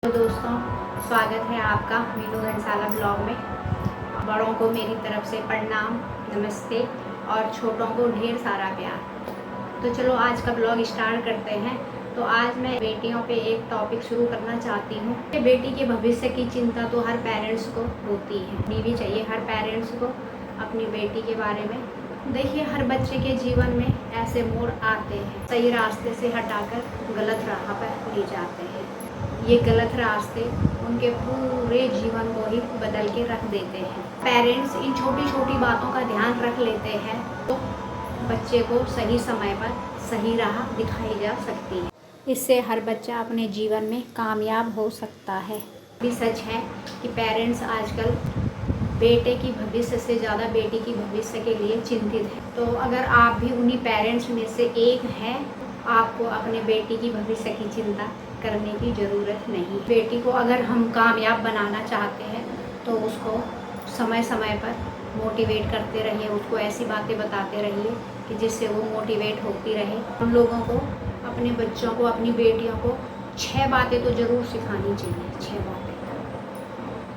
तो दोस्तों, स्वागत है आपका मीनू घनसाला ब्लॉग में। बड़ों को मेरी तरफ से प्रणाम, नमस्ते और छोटों को ढेर सारा प्यार। तो चलो आज का ब्लॉग स्टार्ट करते हैं। तो आज मैं बेटियों पे एक टॉपिक शुरू करना चाहती हूँ कि बेटी के भविष्य की चिंता तो हर पेरेंट्स को होती है, भी चाहिए हर पेरेंट्स को अपनी बेटी के बारे में। देखिए, हर बच्चे के जीवन में ऐसे मोड़ आते हैं, सही रास्ते से हटाकर गलत राह पर ले जाते हैं। ये गलत रास्ते उनके पूरे जीवन को ही बदल के रख देते हैं। पेरेंट्स इन छोटी छोटी बातों का ध्यान रख लेते हैं तो बच्चे को सही समय पर सही राह दिखाई जा सकती है। इससे हर बच्चा अपने जीवन में कामयाब हो सकता है। भी सच है कि पेरेंट्स आजकल बेटे की भविष्य से ज़्यादा बेटी की भविष्य के लिए चिंतित है। तो अगर आप भी उन्हीं पेरेंट्स में से एक हैं, आपको अपने बेटी की भविष्य की चिंता करने की ज़रूरत नहीं। बेटी को अगर हम कामयाब बनाना चाहते हैं तो उसको समय समय पर मोटिवेट करते रहिए, उसको ऐसी बातें बताते रहिए कि जिससे वो मोटिवेट होती रहे। हम लोगों को अपने बच्चों को, अपनी बेटियों को 6 बातें तो ज़रूर सिखानी चाहिए। 6 बातें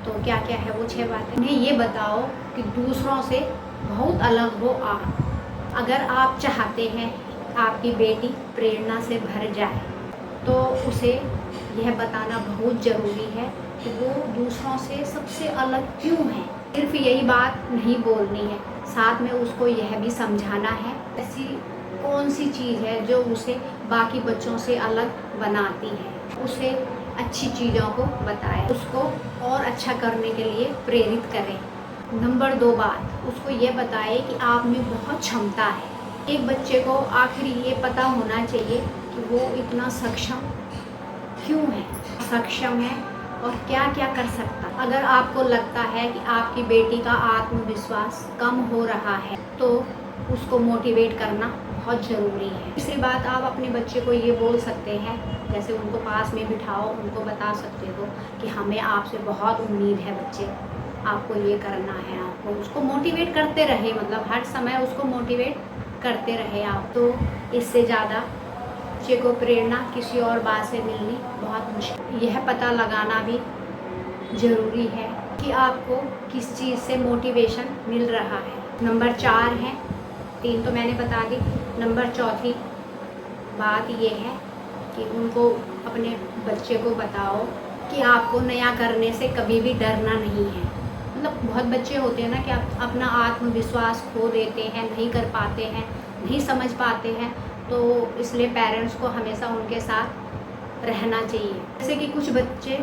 तो क्या क्या है वो 6 बातें? उन्हें ये बताओ कि दूसरों से बहुत अलग हो आप। अगर आप चाहते हैं आपकी बेटी प्रेरणा से भर जाए तो उसे यह बताना बहुत ज़रूरी है कि वो दूसरों से सबसे अलग क्यों है। सिर्फ यही बात नहीं बोलनी है, साथ में उसको यह भी समझाना है ऐसी कौन सी चीज़ है जो उसे बाकी बच्चों से अलग बनाती है। उसे अच्छी चीज़ों को बताए, उसको और अच्छा करने के लिए प्रेरित करें। नंबर 2 बात, उसको ये बताए कि आप में बहुत क्षमता है। एक बच्चे को आखिर ये पता होना चाहिए कि वो इतना सक्षम क्यों है, सक्षम है और क्या क्या कर सकता। अगर आपको लगता है कि आपकी बेटी का आत्मविश्वास कम हो रहा है तो उसको मोटिवेट करना बहुत ज़रूरी है। तीसरी बात, आप अपने बच्चे को ये बोल सकते हैं, जैसे उनको पास में बिठाओ, उनको बता सकते हो कि हमें आपसे बहुत उम्मीद है बच्चे, आपको ये करना है। आपको उसको मोटिवेट करते रहे, मतलब हर समय उसको मोटिवेट करते रहे आप। तो इससे ज़्यादा बच्चे को प्रेरणा किसी और बात से मिलनी बहुत मुश्किल। यह पता लगाना भी ज़रूरी है कि आपको किस चीज़ से मोटिवेशन मिल रहा है। नंबर 4 है, 3 तो मैंने बता दी। नंबर 4थी बात ये है कि उनको, अपने बच्चे को बताओ कि आपको नया करने से कभी भी डरना नहीं है। मतलब बहुत बच्चे होते हैं ना कि आप अपना आत्मविश्वास खो देते हैं, नहीं कर पाते हैं, नहीं समझ पाते हैं। तो इसलिए पेरेंट्स को हमेशा उनके साथ रहना चाहिए। जैसे कि कुछ बच्चे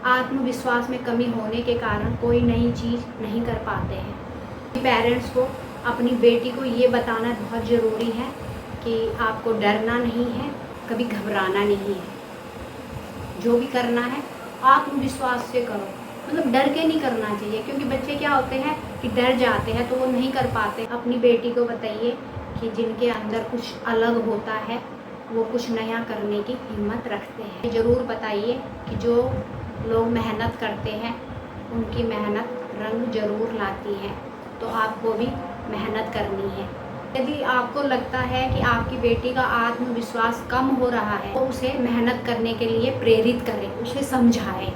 आत्मविश्वास में कमी होने के कारण कोई नई चीज़ नहीं कर पाते हैं। पेरेंट्स को अपनी बेटी को ये बताना बहुत ज़रूरी है कि आपको डरना नहीं है, कभी घबराना नहीं है। जो भी करना है आत्मविश्वास से करो, मतलब डर के नहीं करना चाहिए। क्योंकि बच्चे क्या होते हैं कि डर जाते हैं तो वो नहीं कर पाते। अपनी बेटी को बताइए कि जिनके अंदर कुछ अलग होता है वो कुछ नया करने की हिम्मत रखते हैं। ज़रूर बताइए कि जो लोग मेहनत करते हैं उनकी मेहनत रंग ज़रूर लाती है, तो आपको भी मेहनत करनी है। यदि आपको लगता है कि आपकी बेटी का आत्मविश्वास कम हो रहा है तो उसे मेहनत करने के लिए प्रेरित करें, उसे समझाएं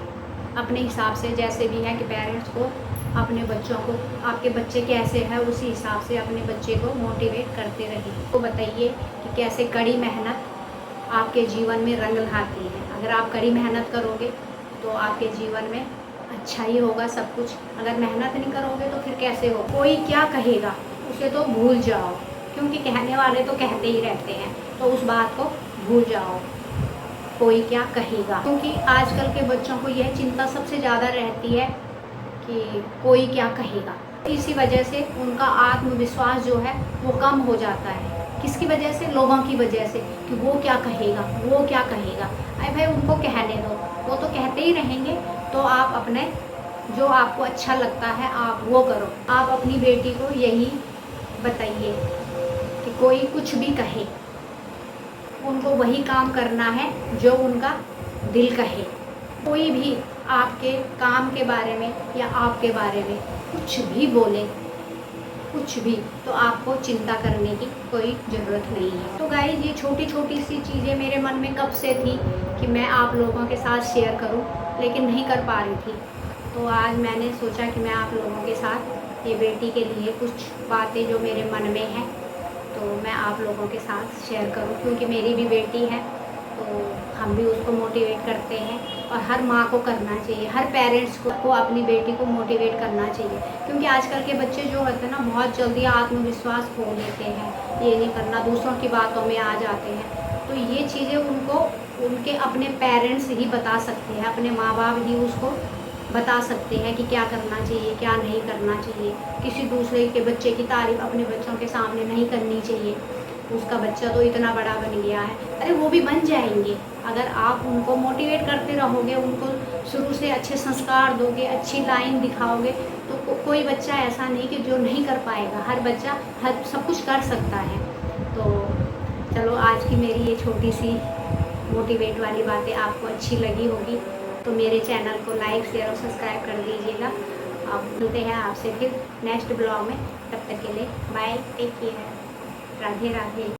अपने हिसाब से। जैसे भी है कि पेरेंट्स को अपने बच्चों को, आपके बच्चे कैसे है उसी हिसाब से अपने बच्चे को मोटिवेट करते रहिए। तो बताइए कि कैसे कड़ी मेहनत आपके जीवन में रंग लाती है। अगर आप कड़ी मेहनत करोगे तो आपके जीवन में अच्छा ही होगा सब कुछ। अगर मेहनत नहीं करोगे तो फिर कैसे हो। कोई क्या कहेगा उसे तो भूल जाओ, क्योंकि कहने वाले तो कहते ही रहते हैं, तो उस बात को भूल जाओ, कोई क्या कहेगा। क्योंकि आजकल के बच्चों को यह चिंता सबसे ज़्यादा रहती है कि कोई क्या कहेगा। इसी वजह से उनका आत्मविश्वास जो है वो कम हो जाता है। किसकी वजह से? लोगों की वजह से, कि वो क्या कहेगा, वो क्या कहेगा। अरे भाई, उनको कहने दो, वो तो कहते ही रहेंगे। तो आप अपने जो आपको अच्छा लगता है आप वो करो। आप अपनी बेटी को यही बताइए कि कोई कुछ भी कहे, उनको वही काम करना है जो उनका दिल कहे। कोई भी आपके काम के बारे में या आपके बारे में कुछ भी बोले, कुछ भी, तो आपको चिंता करने की कोई ज़रूरत नहीं है। तो गाइस, ये छोटी छोटी सी चीज़ें मेरे मन मन में कब से थी कि मैं आप लोगों के साथ शेयर करूं, लेकिन नहीं कर पा रही थी। तो आज मैंने सोचा कि मैं आप लोगों के साथ ये बेटी के लिए कुछ बातें जो मेरे मन में हैं तो मैं आप लोगों के साथ शेयर करूं, क्योंकि मेरी भी बेटी है तो हम भी उसको मोटिवेट करते हैं। और हर माँ को करना चाहिए, हर पेरेंट्स को अपनी बेटी को मोटिवेट करना चाहिए, क्योंकि आजकल के बच्चे जो होते हैं ना बहुत जल्दी आत्मविश्वास खो लेते हैं, ये नहीं करना, दूसरों की बातों में आ जाते हैं। तो ये चीज़ें उनको उनके अपने पेरेंट्स ही बता सकते हैं, अपने माँ बाप ही उसको बता सकते हैं कि क्या करना चाहिए क्या नहीं करना चाहिए। किसी दूसरे के बच्चे की तारीफ़ अपने बच्चों के सामने नहीं करनी चाहिए। उसका बच्चा तो इतना बड़ा बन गया है, अरे वो भी बन जाएंगे अगर आप उनको मोटिवेट करते रहोगे, उनको शुरू से अच्छे संस्कार दोगे, अच्छी लाइन दिखाओगे तो कोई बच्चा ऐसा नहीं कि जो नहीं कर पाएगा। हर बच्चा हर सब कुछ कर सकता है। तो चलो आज की मेरी ये छोटी सी मोटिवेट वाली बातें आपको अच्छी लगी होगी तो मेरे चैनल को लाइक शेयर और सब्सक्राइब कर दीजिएगा। अब मिलते हैं आपसे फिर नेक्स्ट ब्लॉग में, तब तक के लिए bye, take care, Radhe Radhe.